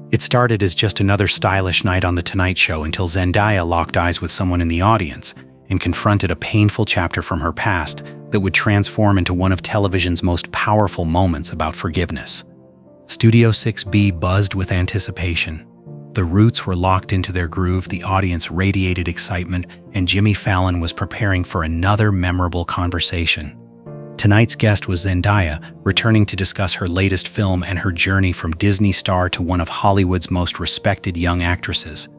It started as just another stylish night on The Tonight Show until Zendaya locked eyes with someone in the audience and confronted a painful chapter from her past that would transform into one of television's most powerful moments about forgiveness. Studio 6B buzzed with anticipation. The Roots were locked into their groove, the audience radiated excitement, and Jimmy Fallon was preparing for another memorable conversation. Tonight's guest was Zendaya, returning to discuss her latest film and her journey from Disney star to one of Hollywood's most respected young actresses.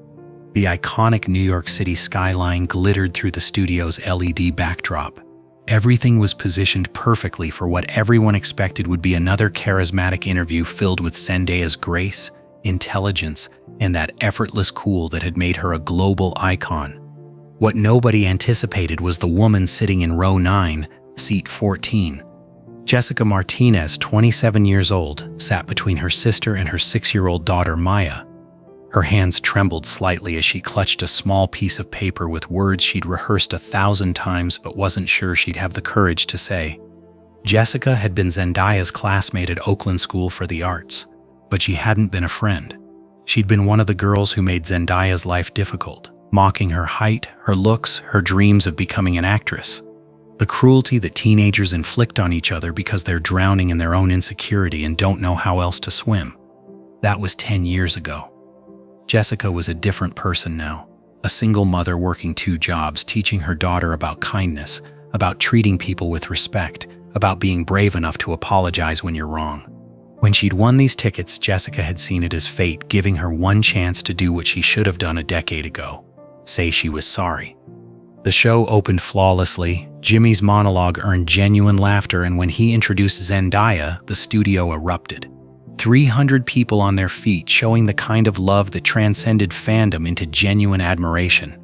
The iconic New York City skyline glittered through the studio's LED backdrop. Everything was positioned perfectly for what everyone expected would be another charismatic interview filled with Zendaya's grace, intelligence, and that effortless cool that had made her a global icon. What nobody anticipated was the woman sitting in row 9, seat 14. Jessica Martinez, 27 years old, sat between her sister and her 6-year-old daughter Maya. Her hands trembled slightly as she clutched a small piece of paper with words she'd rehearsed 1,000 times but wasn't sure she'd have the courage to say. Jessica had been Zendaya's classmate at Oakland School for the Arts, but she hadn't been a friend. She'd been one of the girls who made Zendaya's life difficult, mocking her height, her looks, her dreams of becoming an actress. The cruelty that teenagers inflict on each other because they're drowning in their own insecurity and don't know how else to swim. That was 10 years ago. Jessica was a different person now, a single mother working 2 jobs, teaching her daughter about kindness, about treating people with respect, about being brave enough to apologize when you're wrong. When she'd won these tickets, Jessica had seen it as fate giving her one chance to do what she should have done a decade ago: say she was sorry. The show opened flawlessly. Jimmy's monologue earned genuine laughter, and when he introduced Zendaya, the studio erupted. 300 people on their feet, showing the kind of love that transcended fandom into genuine admiration.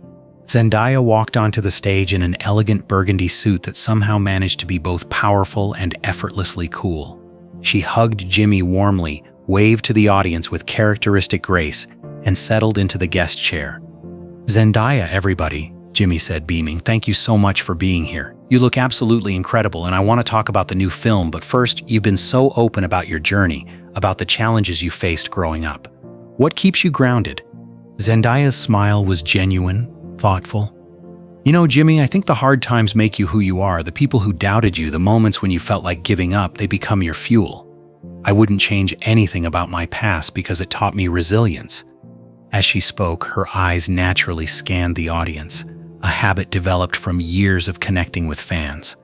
Zendaya walked onto the stage in an elegant burgundy suit that somehow managed to be both powerful and effortlessly cool. She hugged Jimmy warmly, waved to the audience with characteristic grace, and settled into the guest chair. "Zendaya, everybody," Jimmy said, beaming. "Thank you so much for being here. You look absolutely incredible, and I want to talk about the new film, but first, you've been so open about your journey, about the challenges you faced growing up. What keeps you grounded?" Zendaya's smile was genuine, thoughtful. "You know, Jimmy, I think the hard times make you who you are. The people who doubted you, the moments when you felt like giving up, they become your fuel. I wouldn't change anything about my past because it taught me resilience." As she spoke, her eyes naturally scanned the audience, a habit developed from years of connecting with fans.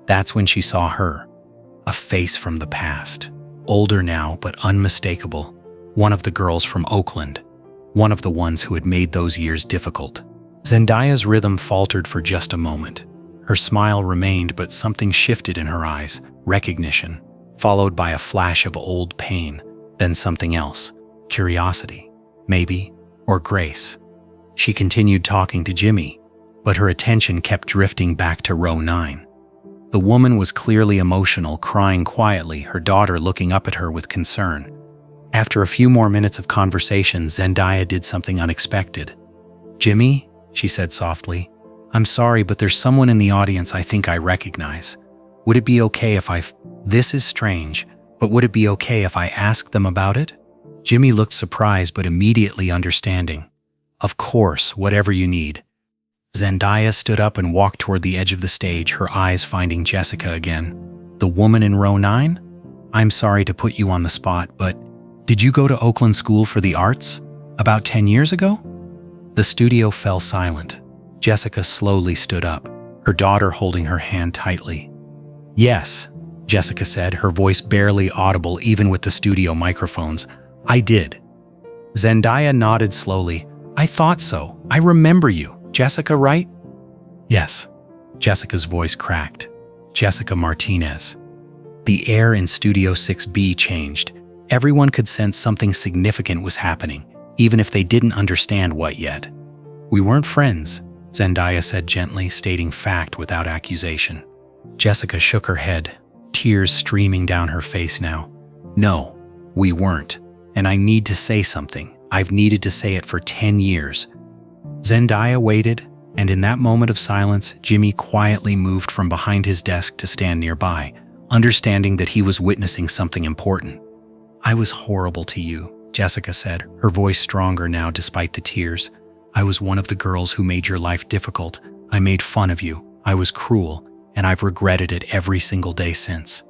That's when she saw her, a face from the past, older now but unmistakable, one of the girls from Oakland, one of the ones who had made those years difficult. Zendaya's rhythm faltered for just a moment. Her smile remained, but something shifted in her eyes: recognition, followed by a flash of old pain, then something else: curiosity, maybe, or grace. She continued talking to Jimmy, but her attention kept drifting back to row 9. The woman was clearly emotional, crying quietly, her daughter looking up at her with concern. After a few more minutes of conversation, Zendaya did something unexpected. "Jimmy," she said softly, "I'm sorry, but there's someone in the audience I think I recognize. Would it be okay if This is strange, but would it be okay if I asked them about it?" Jimmy looked surprised but immediately understanding. "Of course, whatever you need." Zendaya stood up and walked toward the edge of the stage, her eyes finding Jessica again. "The woman in row 9? I'm sorry to put you on the spot, but did you go to Oakland School for the Arts? About 10 years ago?" The studio fell silent. Jessica slowly stood up, her daughter holding her hand tightly. "Yes," Jessica said, her voice barely audible even with the studio microphones. "I did." Zendaya nodded slowly. "I thought so. I remember you. Jessica, right?" "Yes." Jessica's voice cracked. "Jessica Martinez." The air in Studio 6B changed. Everyone could sense something significant was happening, even if they didn't understand what yet. "We weren't friends," Zendaya said gently, stating fact without accusation. Jessica shook her head, tears streaming down her face now. "No, we weren't. And I need to say something. I've needed to say it for 10 years. Zendaya waited, and in that moment of silence, Jimmy quietly moved from behind his desk to stand nearby, understanding that he was witnessing something important. "I was horrible to you," Jessica said, her voice stronger now despite the tears. I was one of the girls who made your life difficult. I made fun of you. I was cruel, and I've regretted it every single day since.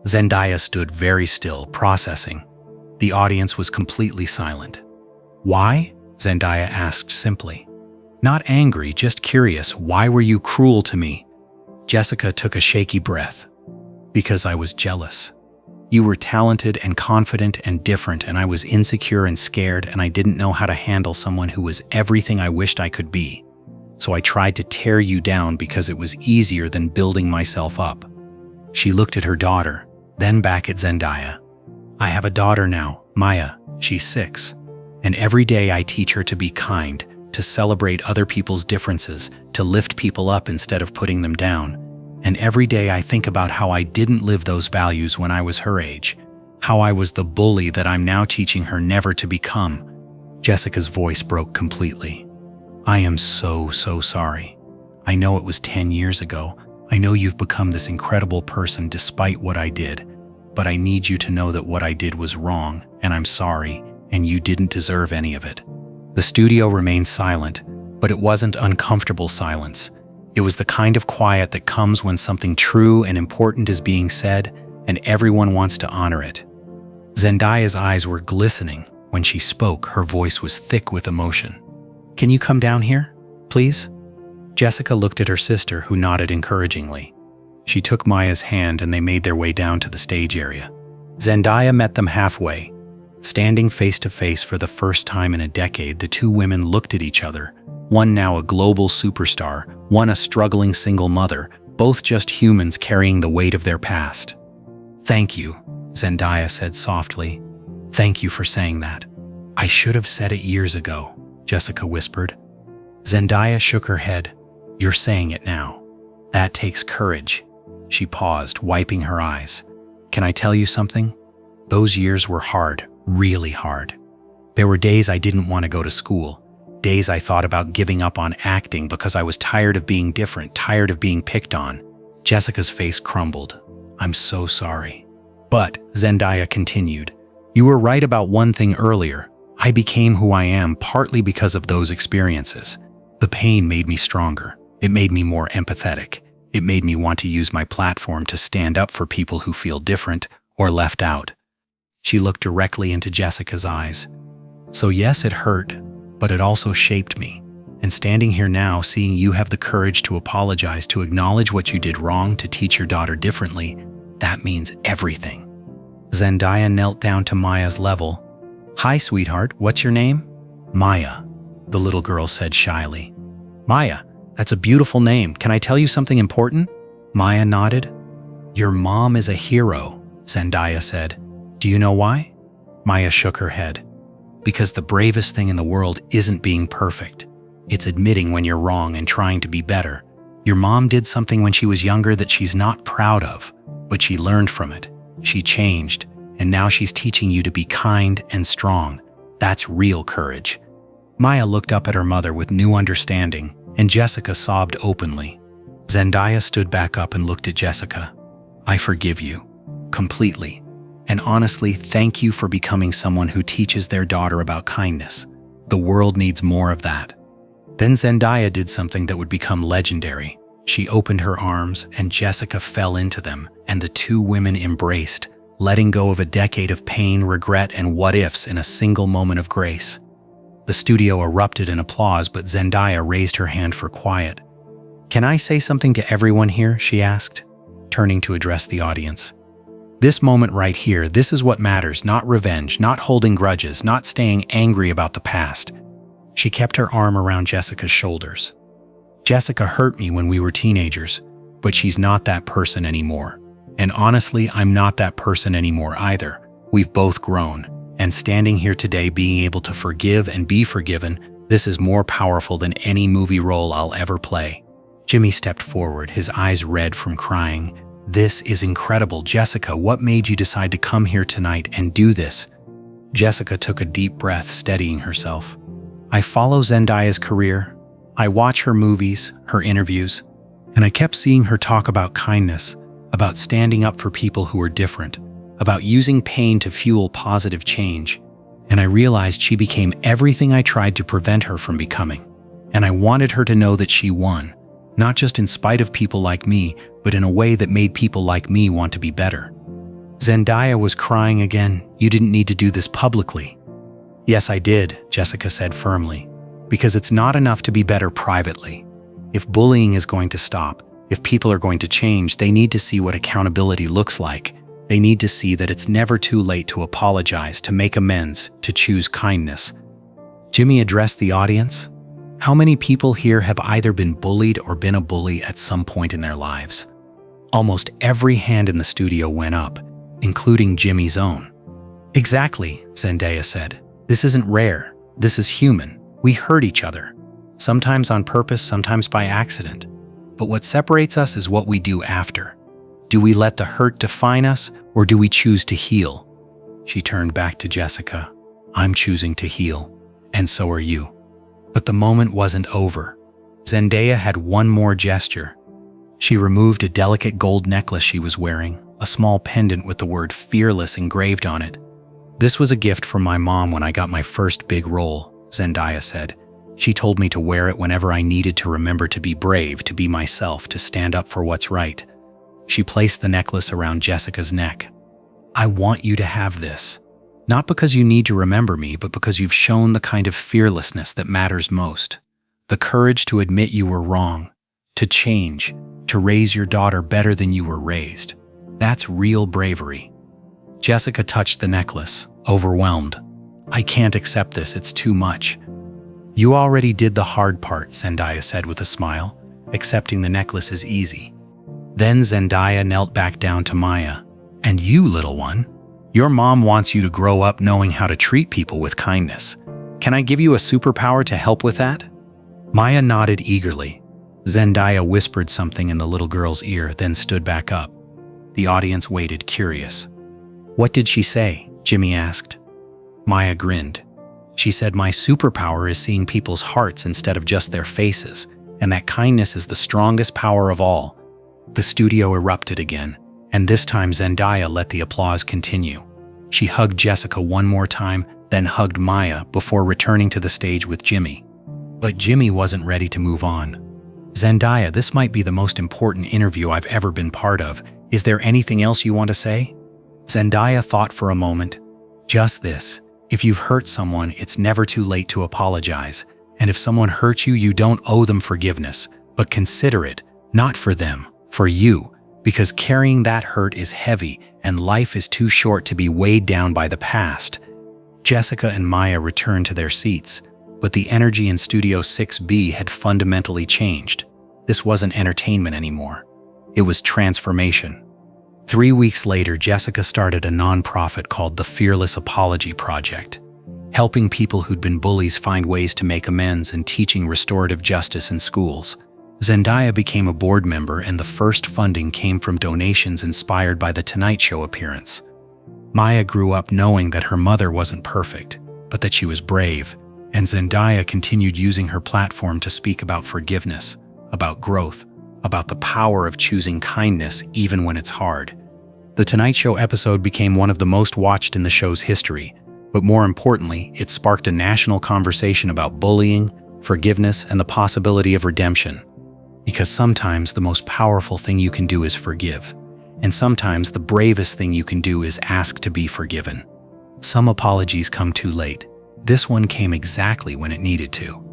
Zendaya stood very still, processing. The audience was completely silent. Why? Zendaya asked simply. Not angry, just curious. Why were you cruel to me? Jessica took a shaky breath. Because I was jealous. You were talented and confident and different, and I was insecure and scared, and I didn't know how to handle someone who was everything I wished I could be. So I tried to tear you down because it was easier than building myself up. She looked at her daughter, then back at Zendaya. I have a daughter now, Maya. She's 6. And every day I teach her to be kind, to celebrate other people's differences, to lift people up instead of putting them down. And every day I think about how I didn't live those values when I was her age, how I was the bully that I'm now teaching her never to become. Jessica's voice broke completely. I am so sorry. I know it was 10 years ago. I know you've become this incredible person despite what I did, but I need you to know that what I did was wrong, and I'm sorry, and you didn't deserve any of it. The studio remained silent, but it wasn't uncomfortable silence. It was the kind of quiet that comes when something true and important is being said, and everyone wants to honor it. Zendaya's eyes were glistening. When she spoke, her voice was thick with emotion. Can you come down here, please? Jessica looked at her sister, who nodded encouragingly. She took Maya's hand and they made their way down to the stage area. Zendaya met them halfway. Standing face to face for the first time in a decade, the two women looked at each other. One now a global superstar, one a struggling single mother, both just humans carrying the weight of their past. Thank you, Zendaya said softly. Thank you for saying that. I should have said it years ago, Jessica whispered. Zendaya shook her head. You're saying it now. That takes courage. She paused, wiping her eyes. Can I tell you something? Those years were hard, really hard. There were days I didn't want to go to school. Days I thought about giving up on acting because I was tired of being different, tired of being picked on. Jessica's face crumbled. I'm so sorry. But, Zendaya continued, you were right about one thing earlier. I became who I am partly because of those experiences. The pain made me stronger. It made me more empathetic. It made me want to use my platform to stand up for people who feel different or left out. She looked directly into Jessica's eyes. So yes, it hurt, but it also shaped me. And standing here now, seeing you have the courage to apologize, to acknowledge what you did wrong, to teach your daughter differently, that means everything. Zendaya knelt down to Maya's level. Hi, sweetheart, what's your name? Maya, the little girl said shyly. Maya, that's a beautiful name. Can I tell you something important? Maya nodded. Your mom is a hero, Zendaya said. Do you know why? Maya shook her head. Because the bravest thing in the world isn't being perfect. It's admitting when you're wrong and trying to be better. Your mom did something when she was younger that she's not proud of, but she learned from it. She changed, and now she's teaching you to be kind and strong. That's real courage. Maya looked up at her mother with new understanding, and Jessica sobbed openly. Zendaya stood back up and looked at Jessica. I forgive you. Completely. And honestly, thank you for becoming someone who teaches their daughter about kindness. The world needs more of that. Then Zendaya did something that would become legendary. She opened her arms, and Jessica fell into them, and the two women embraced, letting go of a decade of pain, regret, and what-ifs in a single moment of grace. The studio erupted in applause, but Zendaya raised her hand for quiet. Can I say something to everyone here? She asked, turning to address the audience. This moment right here, this is what matters, not revenge, not holding grudges, not staying angry about the past. She kept her arm around Jessica's shoulders. Jessica hurt me when we were teenagers, but she's not that person anymore. And honestly, I'm not that person anymore either. We've both grown. And standing here today being able to forgive and be forgiven, this is more powerful than any movie role I'll ever play. Jimmy stepped forward, his eyes red from crying. This is incredible. Jessica, what made you decide to come here tonight and do this? Jessica took a deep breath, steadying herself. I follow Zendaya's career. I watch her movies, her interviews, and I kept seeing her talk about kindness, about standing up for people who are different, about using pain to fuel positive change. and I realized she became everything I tried to prevent her from becoming. And I wanted her to know that she won, not just in spite of people like me, but in a way that made people like me want to be better. Zendaya was crying again. "You didn't need to do this publicly." "Yes, I did," Jessica said firmly, "because it's not enough to be better privately. If bullying is going to stop, if people are going to change, they need to see what accountability looks like. They need to see that it's never too late to apologize, to make amends, to choose kindness." Jimmy addressed the audience. How many people here have either been bullied or been a bully at some point in their lives? Almost every hand in the studio went up, including Jimmy's own. "Exactly," Zendaya said. "This isn't rare. This is human. We hurt each other. Sometimes on purpose, sometimes by accident. But what separates us is what we do after. Do we let the hurt define us, or do we choose to heal?" She turned back to Jessica. "I'm choosing to heal, and so are you." But the moment wasn't over. Zendaya had one more gesture. She removed a delicate gold necklace she was wearing, a small pendant with the word "fearless" engraved on it. "This was a gift from my mom when I got my first big role," Zendaya said. "She told me to wear it whenever I needed to remember to be brave, to be myself, to stand up for what's right." She placed the necklace around Jessica's neck. "I want you to have this. Not because you need to remember me, but because you've shown the kind of fearlessness that matters most. The courage to admit you were wrong, to change, to raise your daughter better than you were raised. That's real bravery." Jessica touched the necklace, overwhelmed. "I can't accept this, it's too much." "You already did the hard part," Zendaya said with a smile. "Accepting the necklace is easy." Then Zendaya knelt back down to Maya. "And you, little one, your mom wants you to grow up knowing how to treat people with kindness. Can I give you a superpower to help with that?" Maya nodded eagerly. Zendaya whispered something in the little girl's ear, then stood back up. The audience waited, curious. "What did she say?" Jimmy asked. Maya grinned. "She said my superpower is seeing people's hearts instead of just their faces, and that kindness is the strongest power of all." The studio erupted again, and this time Zendaya let the applause continue. She hugged Jessica one more time, then hugged Maya before returning to the stage with Jimmy. But Jimmy wasn't ready to move on. "Zendaya, this might be the most important interview I've ever been part of. Is there anything else you want to say?" Zendaya thought for a moment. "Just this. If you've hurt someone, it's never too late to apologize. And if someone hurt you, you don't owe them forgiveness, but consider it, not for them, for you, because carrying that hurt is heavy and life is too short to be weighed down by the past." Jessica and Maya returned to their seats, but the energy in Studio 6B had fundamentally changed. This wasn't entertainment anymore. It was transformation. 3 weeks later, Jessica started a nonprofit called the Fearless Apology Project, helping people who'd been bullies find ways to make amends and teaching restorative justice in schools. Zendaya became a board member, and the first funding came from donations inspired by the Tonight Show appearance. Maya grew up knowing that her mother wasn't perfect, but that she was brave, and Zendaya continued using her platform to speak about forgiveness, about growth, about the power of choosing kindness even when it's hard. The Tonight Show episode became one of the most watched in the show's history, but more importantly, it sparked a national conversation about bullying, forgiveness, and the possibility of redemption. Because sometimes the most powerful thing you can do is forgive, and sometimes the bravest thing you can do is ask to be forgiven. Some apologies come too late. This one came exactly when it needed to.